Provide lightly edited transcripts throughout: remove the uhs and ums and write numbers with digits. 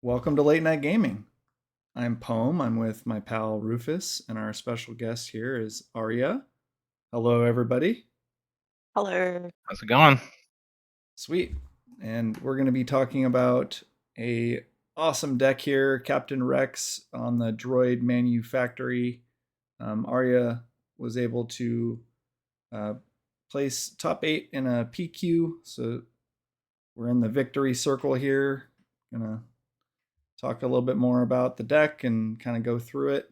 Welcome to Late Night Gaming. I'm Poem. I'm with my pal Rufus, and our special guest here is Aria. Hello, everybody. Hello. How's it going? Sweet. And we're going to be talking about a awesome deck here, Captain Rex on the Droid Manufactory. Aria was able to uh, place top 8 in a PQ, so we're in the victory circle here. Gonna talk a little bit more about the deck and kind of go through it.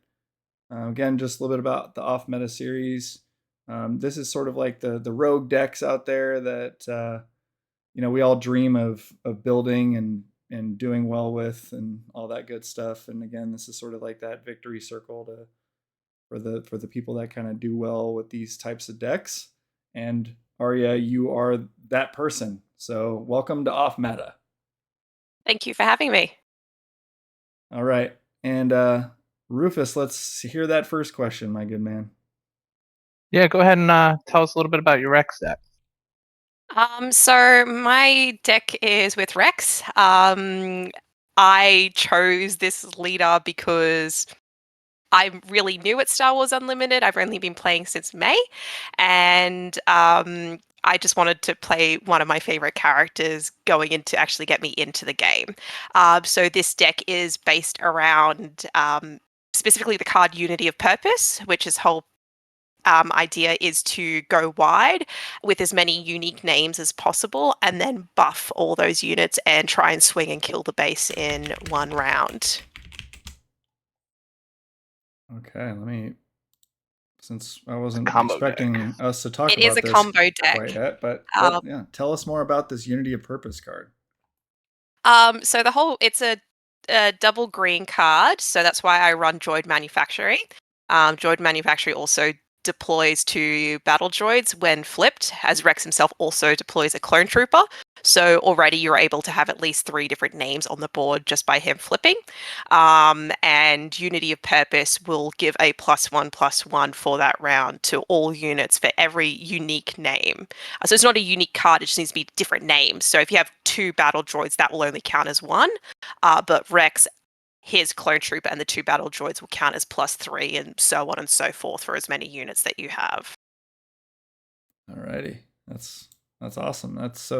Again, just a little bit about the off meta series. This is sort of like the rogue decks out there that we all dream of building and doing well with and all that good stuff. And again, this is sort of like that victory circle for the people that kind of do well with these types of decks. And Arya, you are that person. So welcome to Off Meta. Thank you for having me. All right. And Rufus, let's hear that first question, my good man. Yeah, go ahead and tell us a little bit about your Rex deck. So my deck is with Rex. I chose this leader because I'm really new at Star Wars Unlimited. I've only been playing since May, and I just wanted to play one of my favorite characters going in to actually get me into the game. So this deck is based around specifically the card Unity of Purpose, which is whole idea is to go wide with as many unique names as possible and then buff all those units and try and swing and kill the base in one round. Okay, since I wasn't Combo expecting us to talk It is about a this combo quite deck. yet, but Um, yeah, tell us more about this Unity of Purpose card. so it's a double green card, so that's why I run Droid Manufactory. Droid Manufactory also deploys to battle droids when flipped, as Rex himself also deploys a clone trooper. So already you're able to have at least 3 different names on the board just by him flipping. And Unity of Purpose will give a +1/+1 for that round to all units for every unique name. So it's not a unique card, it just needs to be different names. So if you have 2 battle droids, that will only count as 1. But Rex, his clone trooper, and the 2 battle droids will count as +3, and so on and so forth for as many units that you have. Alrighty, that's awesome. It's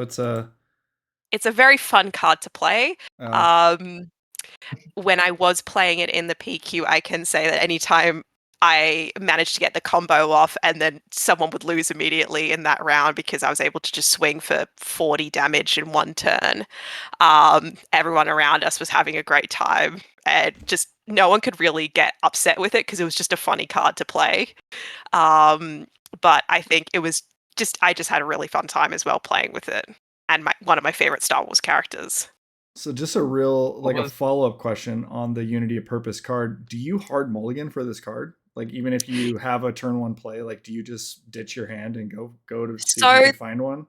a very fun card to play. Uh, Um, when I was playing it in the PQ, I can say that anytime I managed to get the combo off and then someone would lose immediately in that round because I was able to just swing for 40 damage in one turn. Everyone around us was having a great time and just no one could really get upset with it because it was just a funny card to play. But I think I just had a really fun time as well playing with it and one of my favorite Star Wars characters. so just a real What like a was follow up question on the Unity of Purpose card. Do you hard mulligan for this card? Like even if you have a turn one play, like do you just ditch your hand and go to see if you So can find one?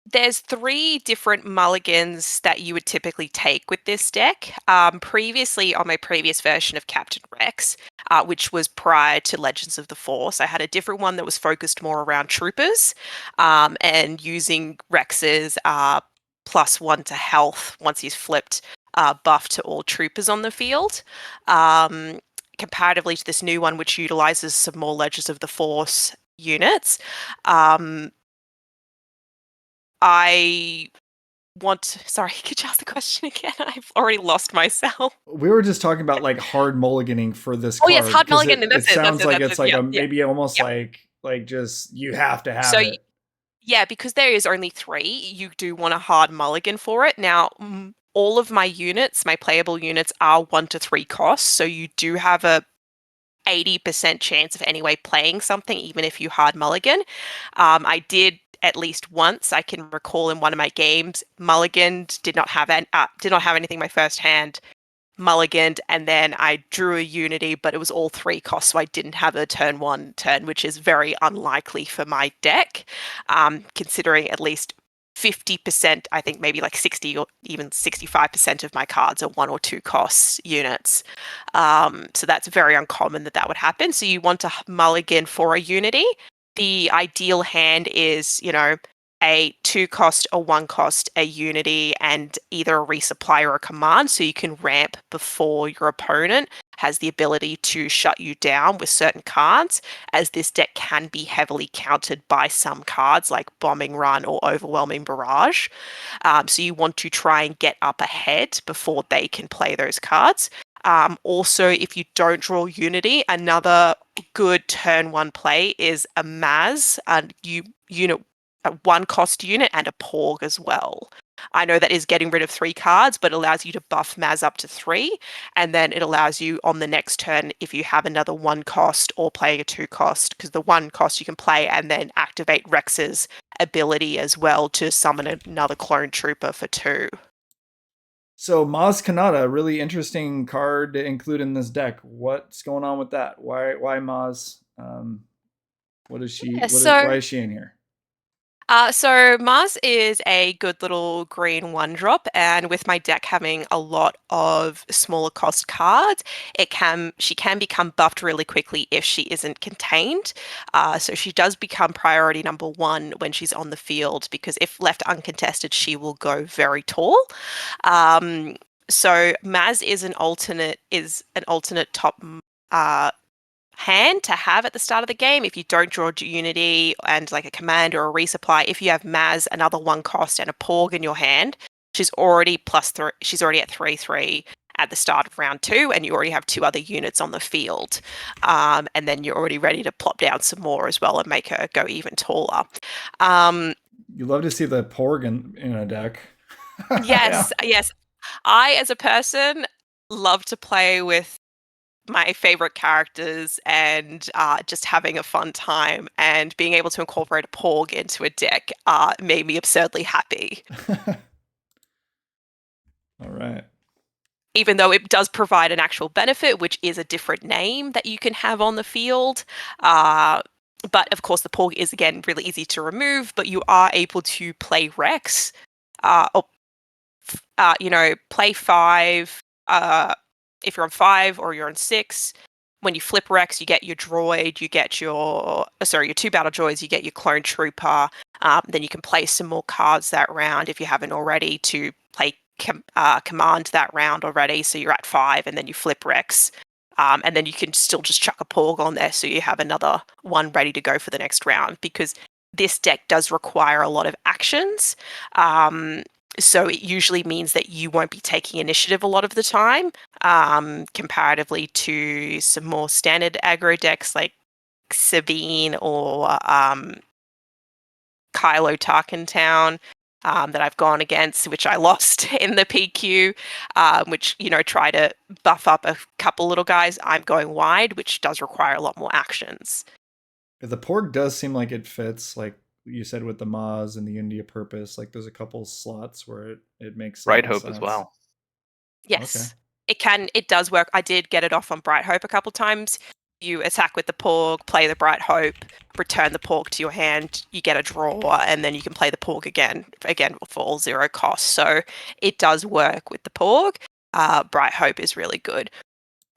there's 3 different mulligans that you would typically take with this deck. Previously, on my previous version of Captain Rex, which was prior to Legends of the Force, I had a different one that was focused more around troopers and using Rex's +1 to health once he's flipped buff to all troopers on the field. Comparatively to this new one, which utilizes some more Legends of the Force units. I sorry, could you ask the question again? I've already lost myself. We were just talking about like hard mulliganing for this Oh yes, card hard because mulligan. it That's it. That's sounds it. like That's it's it. like Yeah, a yeah, maybe almost yeah. like just you have to So have it. yeah, because there is only 3, you do want a hard mulligan for it. Now, all of my units, my playable units, are 1 to 3 costs, so you do have a 80% chance of anyway playing something, even if you hard mulligan. I did at least once. I can recall in one of my games, mulliganed, did not have anything my first hand, mulliganed, and then I drew a unity, but it was all 3 costs, so I didn't have a turn 1 turn, which is very unlikely for my deck, considering at least 50%, I think maybe like 60 or even 65% of my cards are 1 or 2 costs units. So that's very uncommon that would happen. So you want to mulligan for a unity. The ideal hand is, a 2-cost, a 1-cost, a unity, and either a resupply or a command, so you can ramp before your opponent has the ability to shut you down with certain cards, as this deck can be heavily countered by some cards like Bombing Run or Overwhelming Barrage. So you want to try and get up ahead before they can play those cards. Also, if you don't draw Unity, another good turn 1 play is a Maz, a 1-cost unit, and a Porg as well. I know that is getting rid of 3 cards, but it allows you to buff Maz up to 3, and then it allows you on the next turn, if you have another 1-cost or playing a 2-cost, because the 1-cost you can play and then activate Rex's ability as well to summon another Clone Trooper for 2. So Maz Kanata, really interesting card to include in this deck. What's going on with that? Why Maz? What is she? Why is she in here? So Mars is a good little green 1-drop, and with my deck having a lot of smaller cost cards, she can become buffed really quickly if she isn't contained. So she does become priority number 1 when she's on the field, because if left uncontested, she will go very tall. So Maz is an alternate top hand to have at the start of the game if you don't draw Unity and like a command or a resupply. If you have Maz, another 1-cost, and a Porg in your hand, she's already +3. She's already at 3/3 at the start of round 2, and you already have 2 other units on the field. And then you're already ready to plop down some more as well and make her go even taller. You love to see the Porg in a deck. Yes, yes. I, as a person, love to play with my favorite characters and just having a fun time, and being able to incorporate a Porg into a deck made me absurdly happy. All right. Even though it does provide an actual benefit, which is a different name that you can have on the field. But of course, the Porg is, again, really easy to remove, but you are able to play Rex or play 5 if you're on 5 or you're on 6. When you flip Rex, you get your droid, you get your 2 battle droids, you get your Clone Trooper. Then you can play some more cards that round if you haven't already, to play command that round already. So you're at 5, and then you flip Rex. And then you can still just chuck a Porg on there, so you have another one ready to go for the next round, because this deck does require a lot of actions. So it usually means that you won't be taking initiative a lot of the time, comparatively to some more standard aggro decks like Sabine or Kylo Tarkentown that I've gone against, which I lost in the PQ, which, try to buff up a couple little guys. I'm going wide, which does require a lot more actions. The Porg does seem like it fits, like you said, with the Maz and the Unity of Purpose. Like there's a couple slots where it makes Bright Hope sense as well. Yes, okay. It does work. I did get it off on Bright Hope a couple times. You attack with the Porg, play the Bright Hope, return the Porg to your hand, you get a draw, and then you can play the Porg again for all 0 cost. So it does work with the Porg. Bright Hope is really good.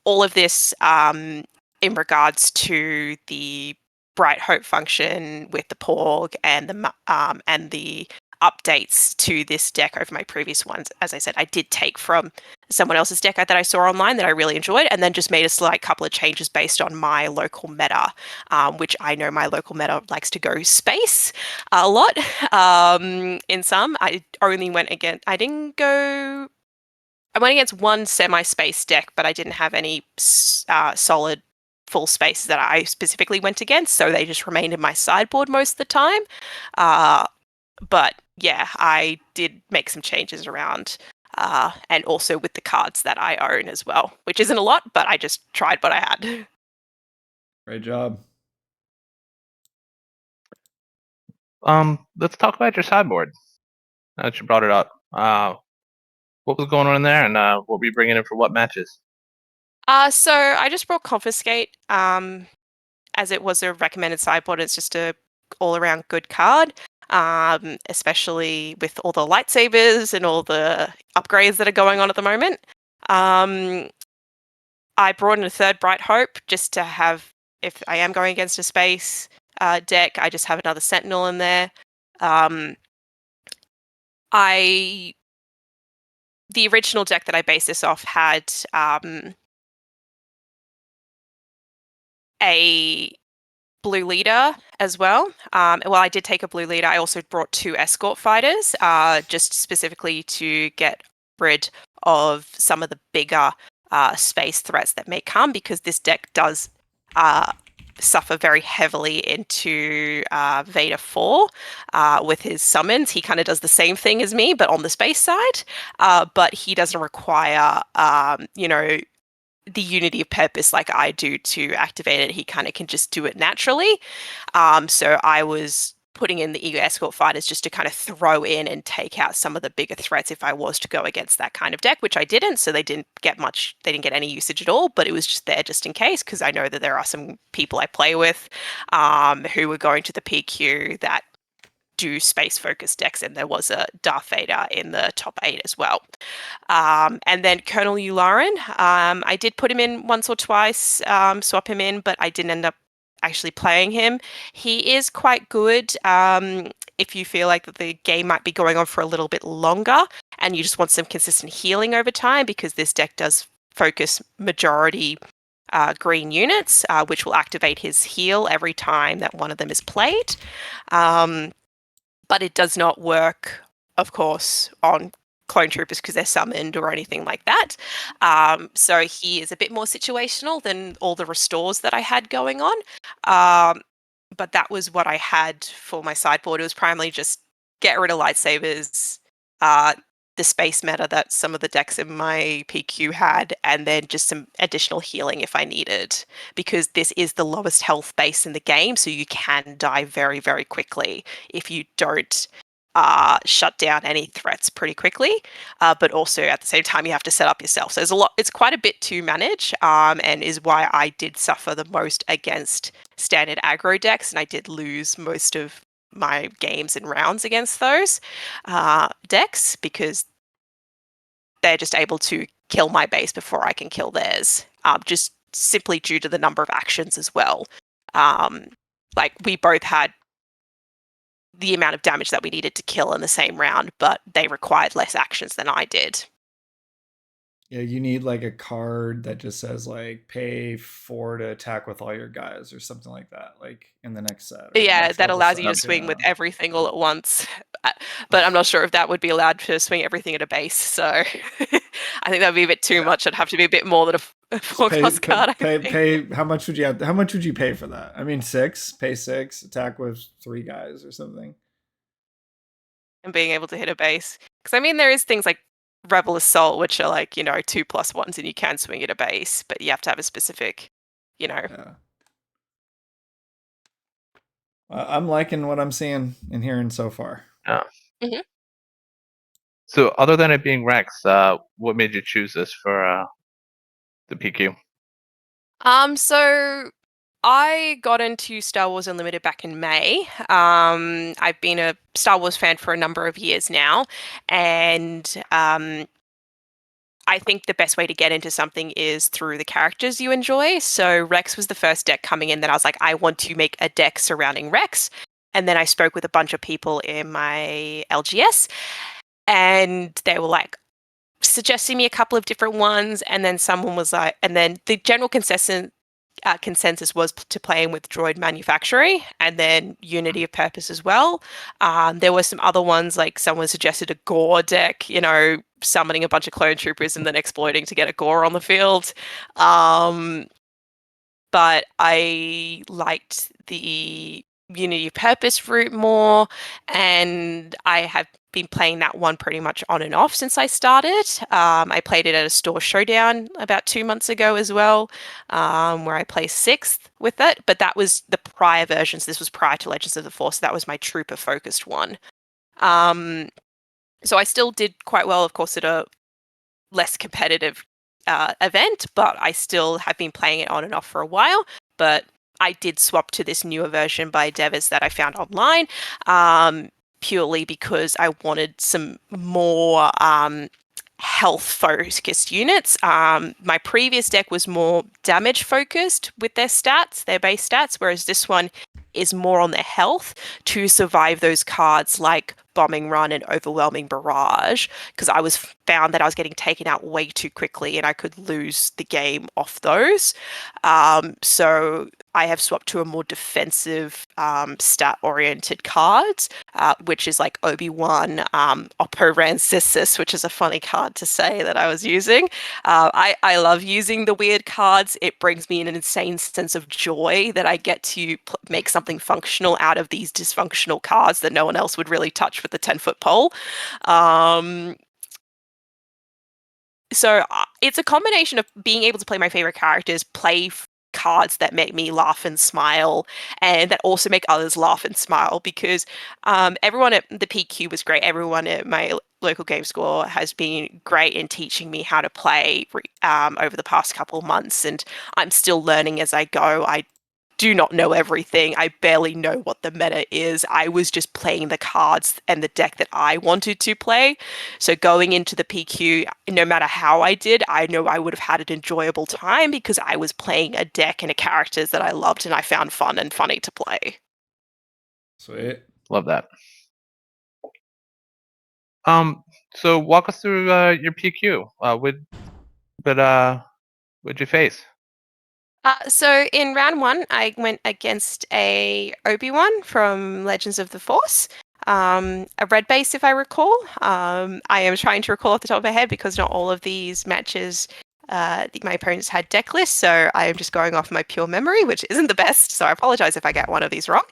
All of this in regards to the Bright Hope function with the Porg and the updates to this deck over my previous ones. As I said, I did take from someone else's deck that I saw online that I really enjoyed, and then just made a slight couple of changes based on my local meta, which I know my local meta likes to go space a lot. In some, I went against one semi-space deck, but I didn't have any solid full spaces that I specifically went against, so they just remained in my sideboard most of the time. But yeah, I did make some changes around, and also with the cards that I own as well, which isn't a lot, but I just tried what I had. Great job. Let's talk about your sideboard. Now that you brought it up, what was going on in there, and what were you bringing in for what matches? So I just brought Confiscate, as it was a recommended sideboard. It's just a all-around good card, especially with all the lightsabers and all the upgrades that are going on at the moment. I brought in a 3rd Bright Hope just to have, if I am going against a space deck, I just have another Sentinel in there. The original deck that I based this off had a blue leader as well. Well, I did take a blue leader. I also brought 2 escort fighters, just specifically to get rid of some of the bigger space threats that may come, because this deck does suffer very heavily into Vader 4 with his summons. He kind of does the same thing as me, but on the space side. But he doesn't require, the unity of purpose like I do to activate it. He kind of can just do it naturally. So I was putting in the Ego Escort Fighters just to kind of throw in and take out some of the bigger threats if I was to go against that kind of deck, which I didn't. So they didn't get any usage at all, but it was just there just in case, because I know that there are some people I play with who were going to the PQ that do space-focused decks, and there was a Darth Vader in the top 8 as well. And then Colonel Yularen, I did put him in once or twice, swap him in, but I didn't end up actually playing him. He is quite good if you feel like that the game might be going on for a little bit longer and you just want some consistent healing over time, because this deck does focus majority green units, which will activate his heal every time that one of them is played. But it does not work, of course, on clone troopers because they're summoned or anything like that. So he is a bit more situational than all the restores that I had going on. But that was what I had for my sideboard. It was primarily just get rid of lightsabers, the space meta that some of the decks in my PQ had, and then just some additional healing if I needed, because this is the lowest health base in the game, so you can die very, very quickly if you don't shut down any threats pretty quickly. But also at the same time, you have to set up yourself. So there's a lot. It's quite a bit to manage, and is why I did suffer the most against standard aggro decks, and I did lose most of my games and rounds against those decks, because they're just able to kill my base before I can kill theirs, just simply due to the number of actions as well. Like we both had the amount of damage that we needed to kill in the same round, but they required less actions than I did. Yeah, you need like a card that just says like pay 4 to attack with all your guys or something like that, like in the next set. Yeah, that allows you to swing with everything all at once. But I'm not sure if that would be allowed to swing everything at a base. So I think that would be a bit too much. It'd have to be a bit more than a 4-cost card. Pay. How much would you have? How much would you pay for that? I mean, 6. Pay 6. Attack with 3 guys or something. And being able to hit a base, because I mean, there is things like Rebel Assault, which are like 2+1s, and you can swing at a base, but you have to have a specific, Yeah. I'm liking what I'm seeing and hearing so far. Yeah. Mm-hmm. So, other than it being Rex, what made you choose this for the PQ? So I got into Star Wars Unlimited back in May. I've been a Star Wars fan for a number of years now, and I think the best way to get into something is through the characters you enjoy. So Rex was the first deck coming in that I was like, I want to make a deck surrounding Rex. And then I spoke with a bunch of people in my LGS, and they were like suggesting me a couple of different ones. And then someone was like, and then the general consensus was to playing with Droid Manufactory and then Unity of Purpose as well. There were some other ones, like someone suggested a Gore deck, summoning a bunch of clone troopers and then exploiting to get a Gore on the field. But I liked the Unity of Purpose route more, and I have been playing that one pretty much on and off since I started. I played it at a store showdown about 2 months ago as well, where I placed 6th with it, but that was the prior versions. This was prior to Legends of the Force. So that was my trooper focused one. So I still did quite well, of course, at a less competitive event, but I still have been playing it on and off for a while. But I did swap to this newer version by Devas that I found online, purely because I wanted some more health-focused units. My previous deck was more damage-focused with their stats, their base stats, whereas this one is more on their health to survive those cards like Bombing Run and Overwhelming Barrage, because I was found that I was getting taken out way too quickly and I could lose the game off those. So I have swapped to a more defensive stat-oriented cards, which is like Obi-Wan, Oppo Rancisis, which is a funny card to say that I was using. I love using the weird cards. It brings me an insane sense of joy that I get to make something functional out of these dysfunctional cards that no one else would really touch with the 10-foot pole. So it's a combination of being able to play my favorite characters, play cards that make me laugh and smile, and that also make others laugh and smile, because everyone at the PQ was great. Everyone at my local game store has been great in teaching me how to play over the past couple of months, and I'm still learning as I go. I do not know everything. I barely know what the meta is. I was just playing the cards and the deck that I wanted to play. So going into the PQ, no matter how I did, I know I would have had an enjoyable time because I was playing a deck and a characters that I loved and I found fun and funny to play. Sweet. Love that. So walk us through your PQ. What'd you face? So in round 1, I went against a Obi-Wan from Legends of the Force, a red base, if I recall. I am trying to recall off the top of my head because not all of these matches my opponents had deck lists, so I am just going off my pure memory, which isn't the best, so I apologize if I get one of these wrong.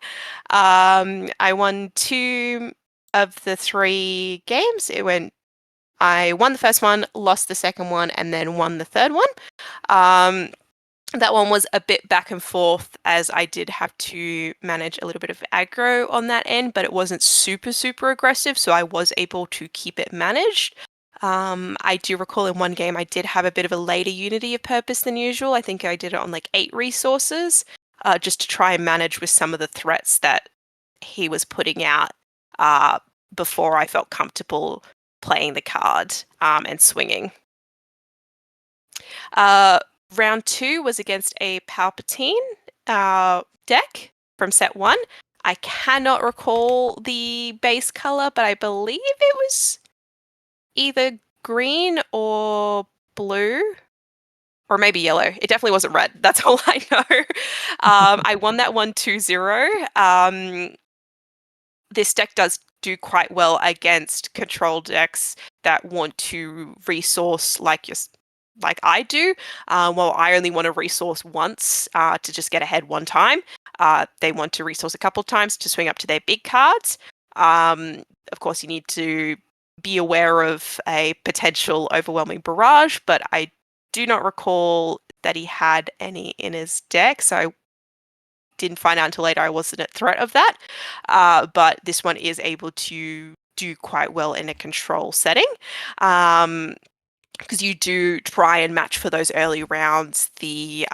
I won 2 of the 3 games. I won the first one, lost the second one, and then won the third one. That one was a bit back and forth as I did have to manage a little bit of aggro on that end, but it wasn't super, super aggressive, so I was able to keep it managed. I do recall in one game I did have a bit of a later Unity of Purpose than usual. I think I did it on like 8 resources, just to try and manage with some of the threats that he was putting out before I felt comfortable playing the card and swinging. Round 2 was against a Palpatine deck from set 1. I cannot recall the base color, but I believe it was either green or blue, or maybe yellow. It definitely wasn't red. That's all I know. I won that one 2-0. This deck does do quite well against control decks that want to resource like I do. Well, I only want to resource once to just get ahead one time. They want to resource a couple of times to swing up to their big cards. Of course, you need to be aware of a potential overwhelming barrage, but I do not recall that he had any in his deck, so I didn't find out until later I wasn't at threat of that. But this one is able to do quite well in a control setting. Because you do try and match for those early rounds the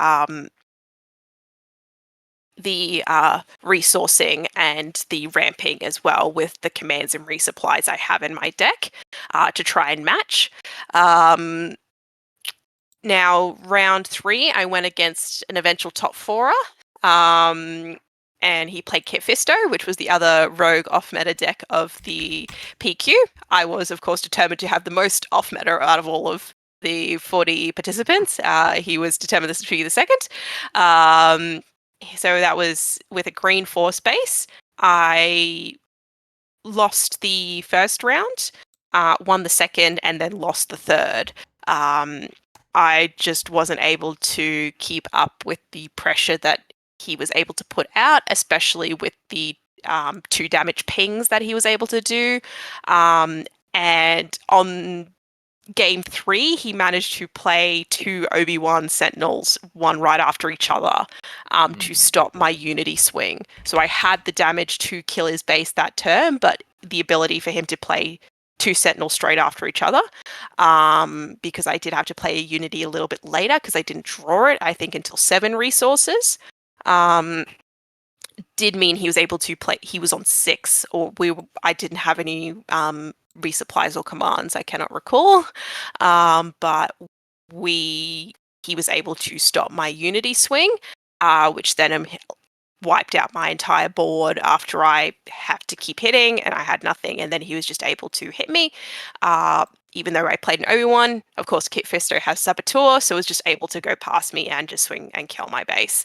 resourcing and the ramping as well with the commands and resupplies I have in my deck to try and match. Now, round 3, I went against an eventual top 4er, and he played Kit Fisto, which was the other rogue off-meta deck of the PQ. I was, of course, determined to have the most off-meta out of all of the 40 participants. He was determined this to be the second. So that was with a green force base. I lost the first round, won the second, and then lost the third. I just wasn't able to keep up with the pressure that he was able to put out, especially with the 2 damage pings that he was able to do. And on game 3, he managed to play 2 Obi-Wan Sentinels, one right after each other, to stop my Unity swing. So I had the damage to kill his base that turn, but the ability for him to play 2 Sentinels straight after each other, because I did have to play a Unity a little bit later because I didn't draw it, I think, until 7 resources. Did mean he was able to play. He was on 6, or I didn't have any resupplies or commands. I cannot recall, but he was able to stop my Unity swing, which then wiped out my entire board after I had to keep hitting and I had nothing, and then he was just able to hit me. Even though I played an Obi-Wan, of course Kit Fisto has Saboteur, so was just able to go past me and just swing and kill my base.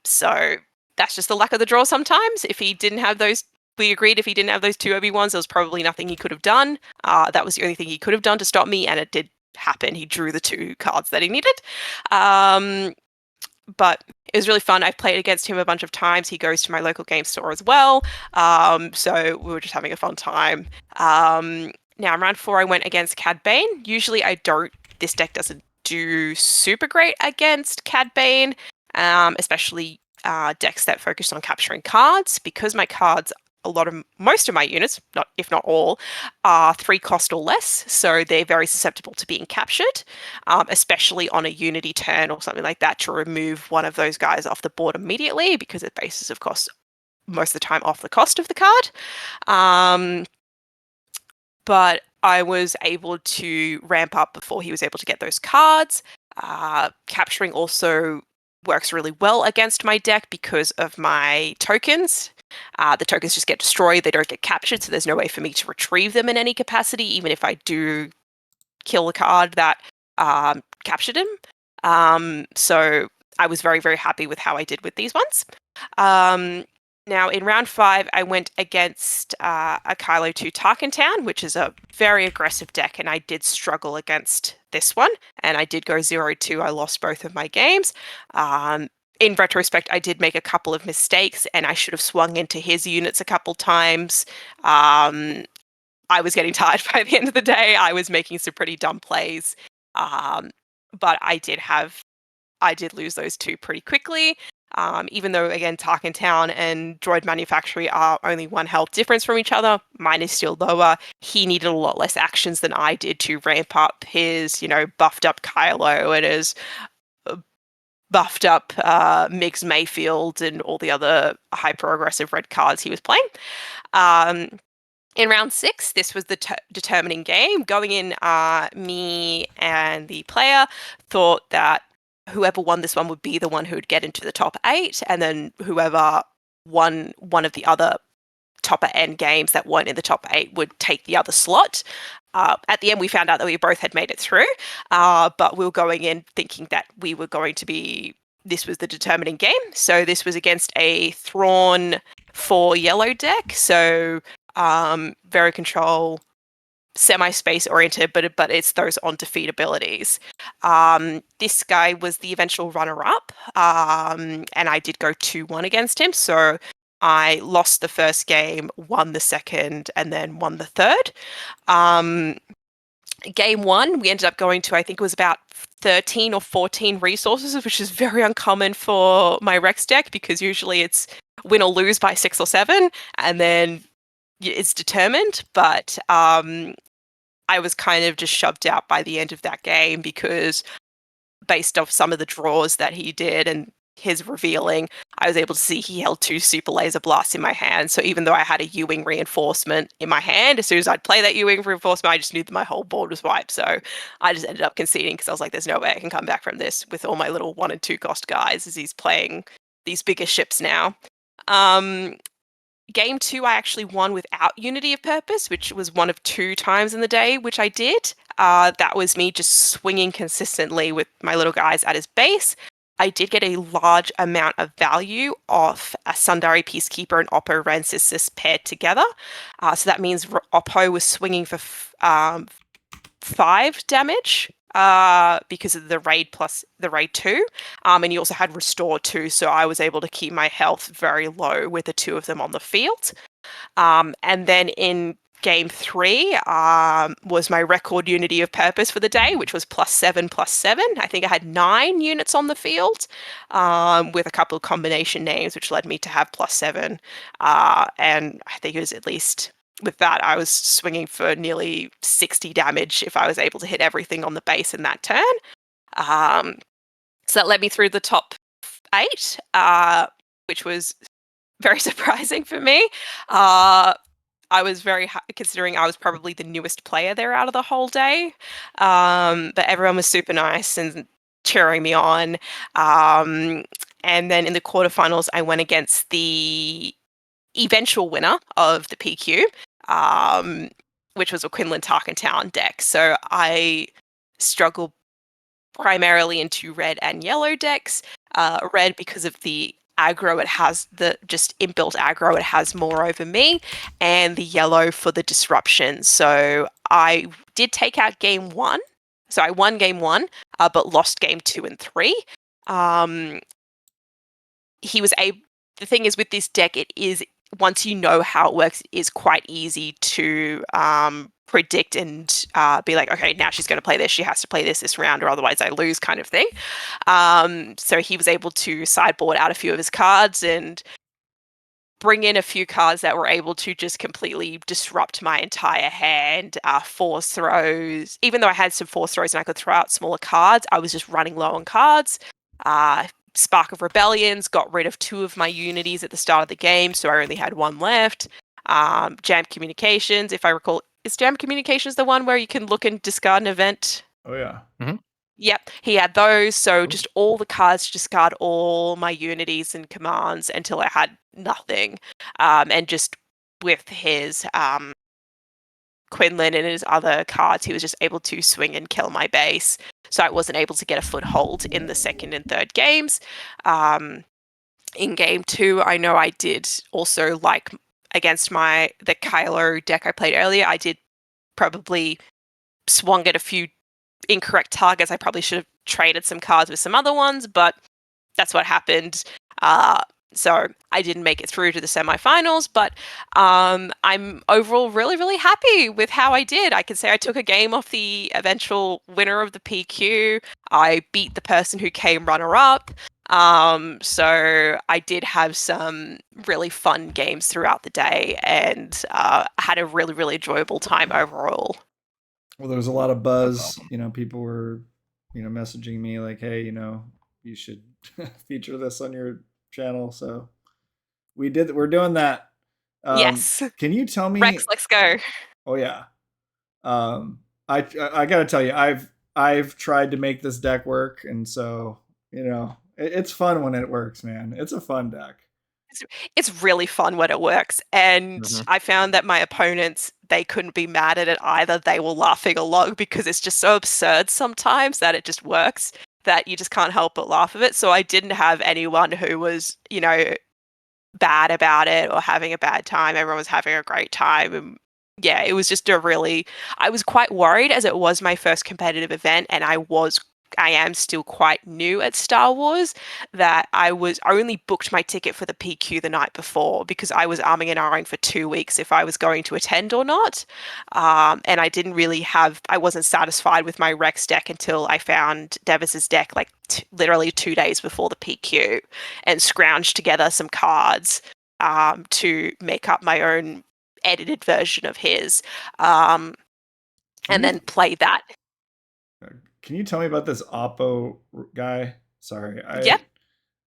So that's just the luck of the draw sometimes. If he didn't have those, we agreed if he didn't have those 2 Obi-Wans, there was probably nothing he could have done. That was the only thing he could have done to stop me, and it did happen. He drew the 2 cards that he needed. But it was really fun. I've played against him a bunch of times. He goes to my local game store as well. So we were just having a fun time. Now, in round 4, I went against Cad Bane. Usually I don't. This deck doesn't do super great against Cad Bane, especially decks that focused on capturing cards, because my cards, most of my units, if not all, are 3 cost or less, so they're very susceptible to being captured, especially on a unity turn or something like that, to remove one of those guys off the board immediately, because it bases, of course, most of the time off the cost of the card. But I was able to ramp up before he was able to get those cards. Capturing also works really well against my deck because of my tokens. The tokens just get destroyed, they don't get captured, so there's no way for me to retrieve them in any capacity, even if I do kill the card that captured him. So I was very, very happy with how I did with these ones. Now, in round 5, I went against a Kylo 2 Tarkin Town, which is a very aggressive deck, and I did struggle against this one, and I did go 0-2. I lost both of my games. In retrospect, I did make a couple of mistakes, and I should have swung into his units a couple times. I was getting tired by the end of the day. I was making some pretty dumb plays, but I did lose those 2 pretty quickly. Even though, again, Tarkin Town and Droid Manufactory are only 1 health difference from each other, mine is still lower. He needed a lot less actions than I did to ramp up his, buffed up Kylo and his buffed up Migs Mayfield and all the other hyper-aggressive red cards he was playing. In round 6, this was the determining game. Going in, me and the player thought that whoever won this one would be the one who would get into the top 8, and then whoever won one of the other topper end games that weren't in the top 8 would take the other slot. At the end, we found out that we both had made it through, but we were going in thinking that we were going to be, this was the determining game. So this was against a Thrawn 4 yellow deck, so very control, semi-space oriented, but it's those on-defeat abilities. This guy was the eventual runner-up, and I did go 2-1 against him, so I lost the first game, won the second, and then won the third. Game 1, we ended up going to, I think it was about 13 or 14 resources, which is very uncommon for my Rex deck, because usually it's win or lose by 6 or 7, and then it's determined. But I was kind of just shoved out by the end of that game, because based off some of the draws that he did and his revealing, I was able to see he held 2 super laser blasts in my hand. So even though I had a U-wing reinforcement in my hand, as soon as I'd play that U-wing reinforcement, I just knew that my whole board was wiped. So I just ended up conceding, because I was like, there's no way I can come back from this with all my little 1 and 2 cost guys, as he's playing these bigger ships now. Game 2, I actually won without Unity of Purpose, which was 1 of 2 times in the day, which I did. That was me just swinging consistently with my little guys at his base. I did get a large amount of value off a Sundari Peacekeeper and Oppo Rancisis paired together. So that means Oppo was swinging for 5 damage because of the raid plus the raid 2. And he also had Restore 2, so I was able to keep my health very low with the 2 of them on the field. And then in Game 3 was my record Unity of Purpose for the day, which was +7/+7. I think I had 9 units on the field, with a couple of combination names, which led me to have +7. And I think it was at least, with that, I was swinging for nearly 60 damage if I was able to hit everything on the base in that turn. So that led me through the top 8, which was very surprising for me. I was very considering I was probably the newest player there out of the whole day. But everyone was super nice and cheering me on. And then in the quarterfinals, I went against the eventual winner of the PQ, which was a Quinlan Tarkentown deck. So I struggled primarily into red and yellow decks. Red because of the aggro it has, the just inbuilt aggro it has more over me, and the yellow for the disruption. So I did take out game 1. So I won game 1, but lost game 2 and 3. He was able. The thing is with this deck, it is, once you know how it works, it is quite easy to predict and be like, okay, now she's going to play this. She has to play this round, or otherwise I lose, kind of thing. So he was able to sideboard out a few of his cards and bring in a few cards that were able to just completely disrupt my entire hand. Force throws, even though I had some force throws and I could throw out smaller cards, I was just running low on cards. Spark of Rebellions got rid of 2 of my unities at the start of the game, so I only had 1 left. Jam Communications, if I recall, is Jam Communications the one where you can look and discard an event? Oh yeah. Yep, he had those, so just all the cards to discard all my unities and commands until I had nothing. And just with his Quinlan and his other cards, he was just able to swing and kill my base. So I wasn't able to get a foothold in the second and third games. In game 2, I know I did also, like against the Kylo deck I played earlier, I did probably swung at a few incorrect targets. I probably should have traded some cards with some other ones, but that's what happened. So I didn't make it through to the semifinals, but I'm overall really, really happy with how I did. I can say I took a game off the eventual winner of the PQ. I beat the person who came runner-up. So I did have some really fun games throughout the day, and had a really, really enjoyable time overall. Well, there was a lot of buzz. People were, messaging me like, "Hey, you should feature this on your channel." So we're doing that. Yes. Can you tell me, Rex, let's go. Oh yeah. I gotta tell you, I've tried to make this deck work, and so it's fun when it works, man. It's a fun deck. It's really fun when it works, and I found that my opponents, they couldn't be mad at it either. They were laughing along because it's just so absurd sometimes that it just works, that you just can't help but laugh at it. So I didn't have anyone who was, bad about it or having a bad time. Everyone was having a great time. And yeah, it was just I was quite worried, as it was my first competitive event, and I am still quite new at Star Wars, that I only booked my ticket for the PQ the night before because I was arming and ahhing for 2 weeks if I was going to attend or not. And I didn't really I wasn't satisfied with my Rex deck until I found Devis's deck like literally 2 days before the PQ, and scrounged together some cards to make up my own edited version of his, and then play that. Can you tell me about this Oppo guy? Sorry, Yeah.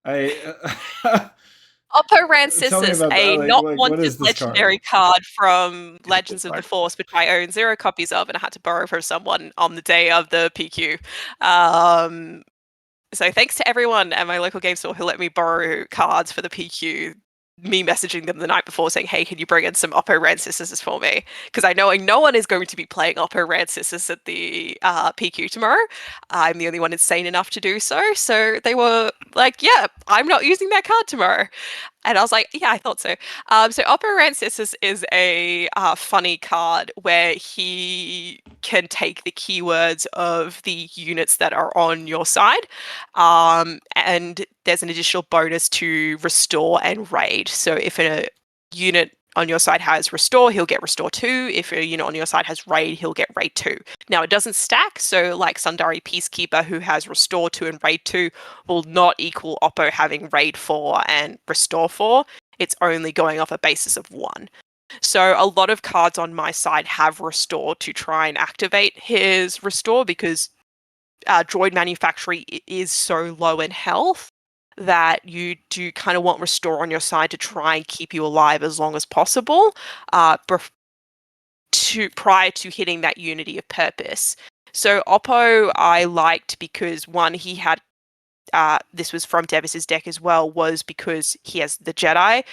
Oppo Rancisis, not wanted legendary card from Legends of the Force, which I own 0 copies of, and I had to borrow from someone on the day of the PQ. So thanks to everyone at my local game store who let me borrow cards for the PQ. Me messaging them the night before saying, "Hey, can you bring in some Oppo Rancisis for me?" Because I know no one is going to be playing Oppo Rancisis at the PQ tomorrow. I'm the only one insane enough to do so. So they were like, "Yeah, I'm not using that card tomorrow." And I was like, yeah, I thought so. So Oppo Rancisis is a funny card where he can take the keywords of the units that are on your side. And there's an additional bonus to restore and raid. So if a unit on your side has restore, he'll get restore 2. If a unit on your side has raid, he'll get raid 2. Now it doesn't stack, so like Sundari Peacekeeper, who has restore 2 and raid 2, will not equal Oppo having raid 4 and restore 4. It's only going off a basis of 1. So a lot of cards on my side have restore to try and activate his restore, because droid manufactory is so low in health that you do kind of want restore on your side to try and keep you alive as long as possible, prior to hitting that unity of purpose. So Oppo I liked because, one, he had this was from Devis's deck as well, was because he has the Jedi.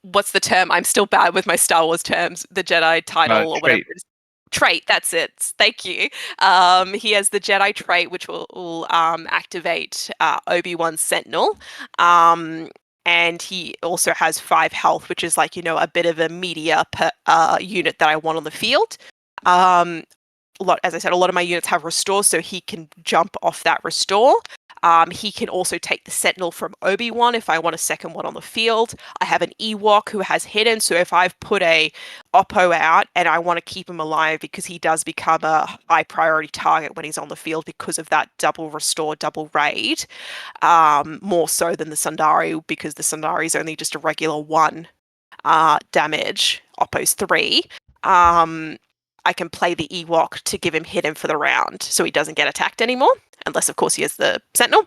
What's the term? I'm still bad with my Star Wars terms. The Jedi title or whatever it is. Trait, that's it. Thank you. He has the Jedi trait, which will activate Obi-Wan's Sentinel. And he also has 5 health, which is like, a bit of a meteor per unit that I want on the field. As I said, a lot of my units have restore, so he can jump off that restore. He can also take the Sentinel from Obi-Wan if I want a second one on the field. I have an Ewok who has hidden, so if I've put a Oppo out and I want to keep him alive because he does become a high priority target when he's on the field because of that double restore, double raid, more so than the Sundari, because the Sundari is only just a regular 1 damage, Oppo's 3. I can play the Ewok to give him hidden for the round so he doesn't get attacked anymore, unless, of course, he has the Sentinel.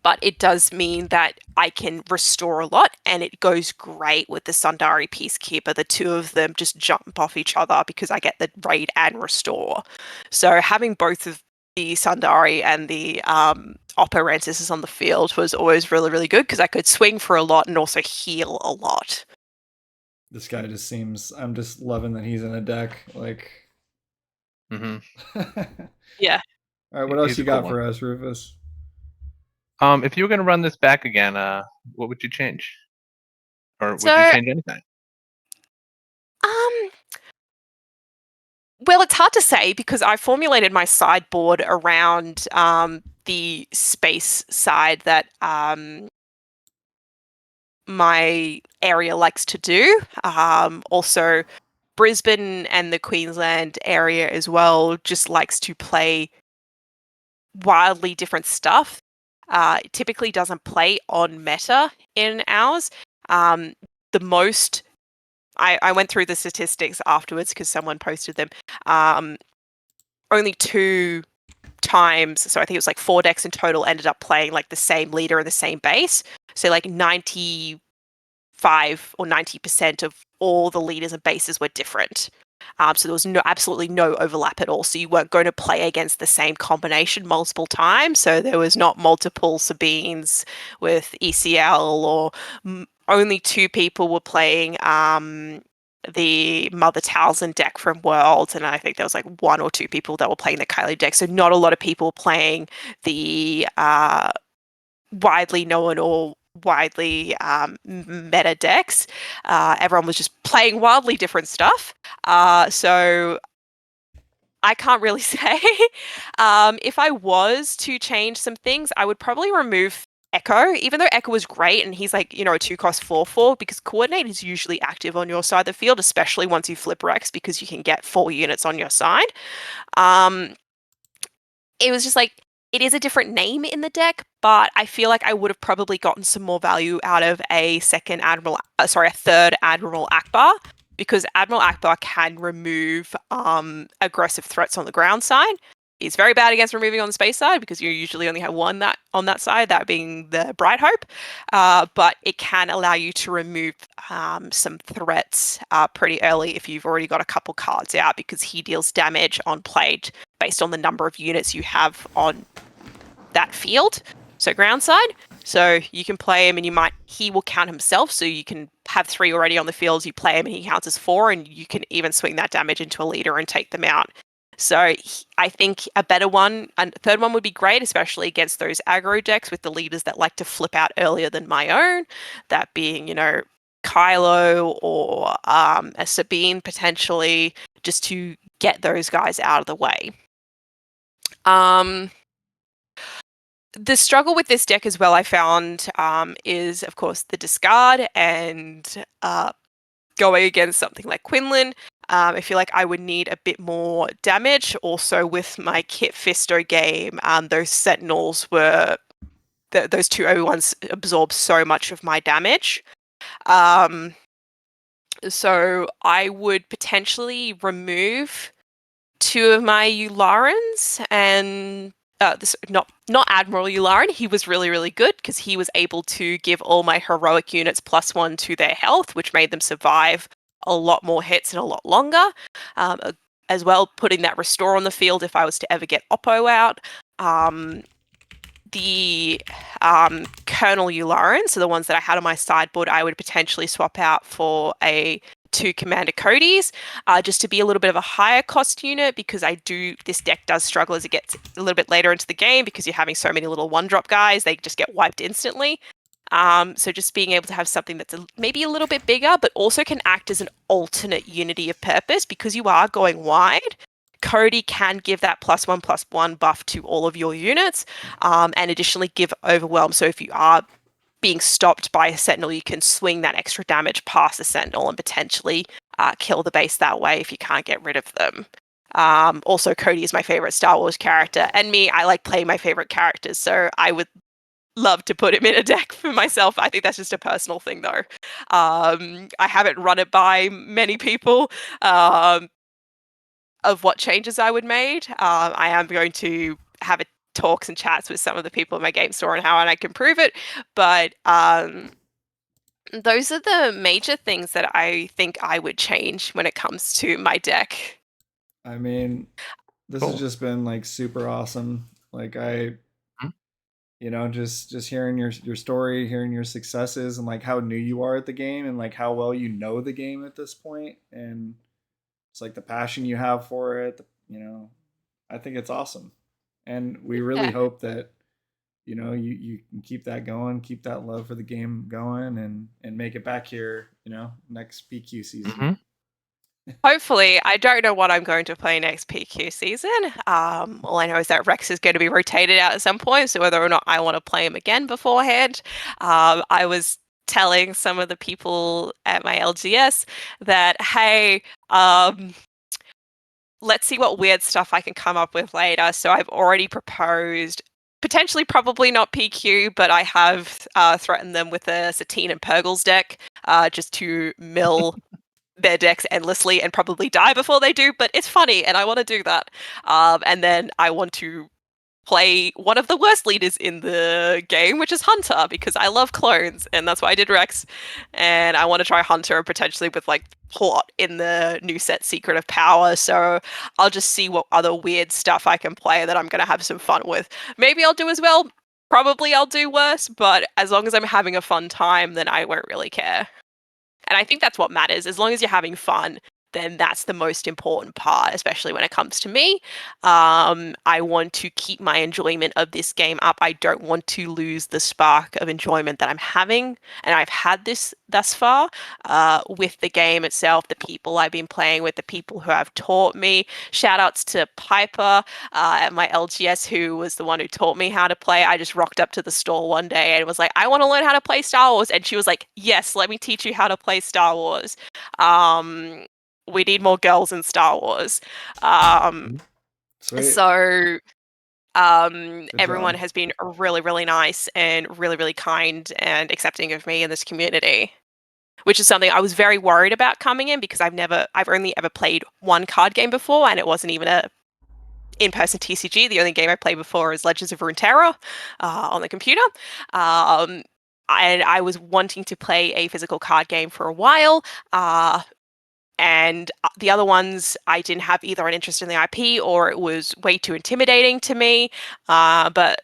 But it does mean that I can restore a lot, and it goes great with the Sundari Peacekeeper. The 2 of them just jump off each other because I get the raid and restore. So having both of the Sundari and the Oppo Rancisis on the field was always really, really good because I could swing for a lot and also heal a lot. This guy just seems... I'm just loving that he's in a deck. Like... Yeah. All right, what else you got for us, Rufus? If you were going to run this back again, what would you change? Or would you change anything? Well, it's hard to say because I formulated my sideboard around the space side that my area likes to do. Also, Brisbane and the Queensland area as well just likes to play wildly different stuff. It typically doesn't play on meta in ours. The most... I went through the statistics afterwards because someone posted them. Only 2 times, so I think it was like 4 decks in total, ended up playing like the same leader and the same base. So like 95 or 90% of all the leaders and bases were different. So there was absolutely no overlap at all. So you weren't going to play against the same combination multiple times. So there was not multiple Sabines with ECL, or only 2 people were playing the Mother Talzin deck from Worlds, and I think there was like 1 or 2 people that were playing the Kylie deck. So not a lot of people playing the widely known or widely meta decks. Everyone was just playing wildly different stuff. So I can't really say. If I was to change some things, I would probably remove Echo, even though Echo was great and he's like, a 2-cost 4/4, because Coordinate is usually active on your side of the field, especially once you flip Rex, because you can get 4 units on your side. It was just like, it is a different name in the deck, but I feel like I would have probably gotten some more value out of a third Admiral Akbar, because Admiral Akbar can remove aggressive threats on the ground side. He's very bad against removing on the space side because you usually only have 1 on that side, that being the Bright Hope. But it can allow you to remove some threats pretty early if you've already got a couple cards out, because he deals damage on played based on the number of units you have on that field, so ground side. So you can play him and he will count himself, so you can have 3 already on the field, you play him and he counts as 4, and you can even swing that damage into a leader and take them out. So I think a better one, a third one would be great, especially against those aggro decks with the leaders that like to flip out earlier than my own, that being, Kylo or a Sabine potentially, just to get those guys out of the way. The struggle with this deck as well, I found, is, of course, the discard and going against something like Quinlan. I feel like I would need a bit more damage. Also, with my Kit Fisto game, those Sentinels were... those 2 Obi-Wans absorb so much of my damage. So I would potentially remove 2 of my Yularans and... not Admiral Yularen. He was really, really good because he was able to give all my heroic units +1 to their health, which made them survive a lot more hits and a lot longer. A as well, putting that restore on the field if I was to ever get Oppo out. The Colonel Ularen, so the ones that I had on my sideboard, I would potentially swap out for a 2 Commander Cody's, just to be a little bit of a higher cost unit, because this deck does struggle as it gets a little bit later into the game, because you're having so many little 1-drop guys, they just get wiped instantly. So just being able to have something that's maybe a little bit bigger, but also can act as an alternate unity of purpose, because you are going wide. Cody can give that +1/+1 buff to all of your units, and additionally give Overwhelm. So if you are being stopped by a Sentinel, you can swing that extra damage past the Sentinel and potentially kill the base that way if you can't get rid of them. Also, Cody is my favorite Star Wars character, and I like playing my favorite characters, so I would love to put him in a deck for myself. I think that's just a personal thing, though. I haven't run it by many people of what changes I would made. I am going to have talks and chats with some of the people in my game store and how I can prove it. But those are the major things that I think I would change when it comes to my deck. I mean, this has just been like super awesome. Like just hearing your story, hearing your successes, and like how new you are at the game, and like how well you know the game at this point, and it's like the passion you have for it. I think it's awesome, and we really hope that you can keep that going, keep that love for the game going, and make it back here. Next PQ season. Mm-hmm. Hopefully. I don't know what I'm going to play next PQ season. All I know is that Rex is going to be rotated out at some point, so whether or not I want to play him again beforehand. I was telling some of the people at my LGS that, hey, let's see what weird stuff I can come up with later. So I've already proposed, potentially probably not PQ, but I have threatened them with a Satine and Purgles deck, just to mill their decks endlessly and probably die before they do, but it's funny and I want to do that. And then I want to play one of the worst leaders in the game, which is Hunter, because I love clones, and that's why I did Rex. And I want to try Hunter potentially with like Plot in the new set Secret of Power. So I'll just see what other weird stuff I can play that I'm going to have some fun with. Maybe I'll do as well. Probably I'll do worse, but as long as I'm having a fun time, then I won't really care. And I think that's what matters. As long as you're having fun, then that's the most important part, especially when it comes to me. I want to keep my enjoyment of this game up. I don't want to lose the spark of enjoyment that I'm having. And I've had this thus far with the game itself, the people I've been playing with, the people who have taught me. Shout outs to Piper at my LGS, who was the one who taught me how to play. I just rocked up to the store one day and was like, I want to learn how to play Star Wars. And she was like, yes, let me teach you how to play Star Wars. We need more girls in Star Wars. So everyone has been really, really nice and really, really kind and accepting of me in this community, which is something I was very worried about coming in, because I've only ever played one card game before, and it wasn't even a in-person TCG. The only game I played before is Legends of Runeterra on the computer. And I was wanting to play a physical card game for a while. And the other ones, I didn't have either an interest in the IP or it was way too intimidating to me. But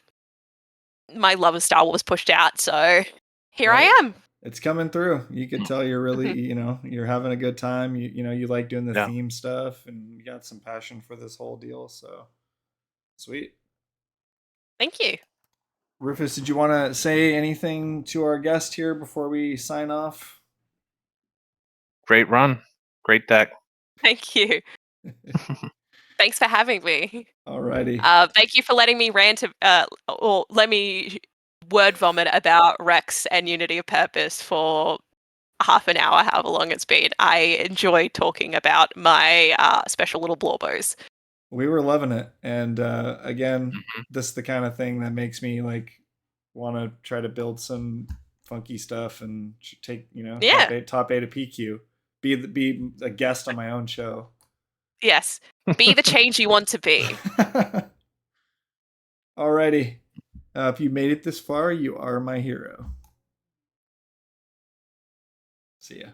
my love of Star Wars pushed out, so here I am. It's coming through. You could tell you're really, you're having a good time. You like doing the theme stuff, and you got some passion for this whole deal. So sweet. Thank you. Rufus, did you want to say anything to our guest here before we sign off? Great run. Great deck. Thank you. Thanks for having me. Alrighty. Thank you for letting me rant, or let me word vomit about Rex and Unity of Purpose for half an hour, however long it's been. I enjoy talking about my special little blorbos. We were loving it, and again, this is the kind of thing that makes me like want to try to build some funky stuff and take top 8 of PQ. Be a guest on my own show. Yes. Be the change you want to be. Alrighty. If you made it this far, you are my hero. See ya.